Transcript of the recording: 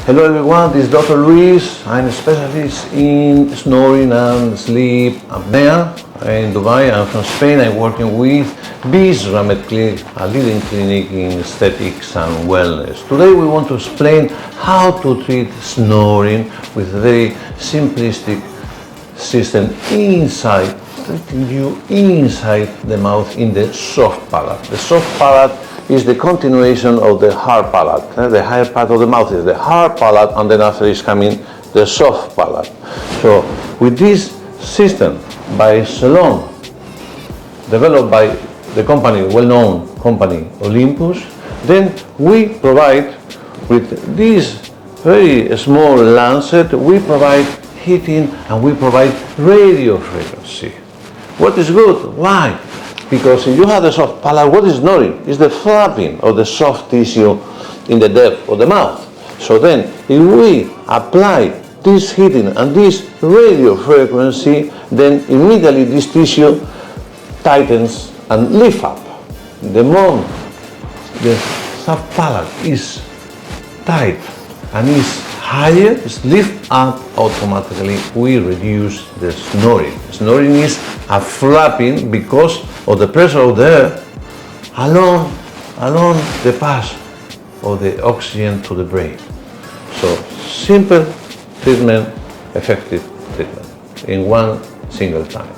Hello everyone, this is Dr. Luis. I'm a specialist in snoring and sleep apnea in Dubai. I'm from Spain. I'm working with Bizrahmed Clinic, a leading clinic in aesthetics and wellness. Today we want to explain how to treat snoring with a very simplistic system inside, treating you inside the mouth in the soft palate. The soft palate is the continuation of the hard palate. The higher part of the mouth is the hard palate, and then after is coming the soft palate. So with this system by Salon, developed by the company, well-known company Olympus, then we provide with this very small lancet, we provide heating and we provide radio frequency. What is good? Why? Because if you have a soft palate, what is snoring? It's the flapping of the soft tissue in the depth of the mouth. So then, if we apply this heating and this radio frequency, then immediately this tissue tightens and lifts up. The more the soft palate is tight and is higher, is lift up, automatically we reduce the snoring. Snoring is a flapping because of the pressure of the air along the path of the oxygen to the brain. So simple treatment, effective treatment in one single time.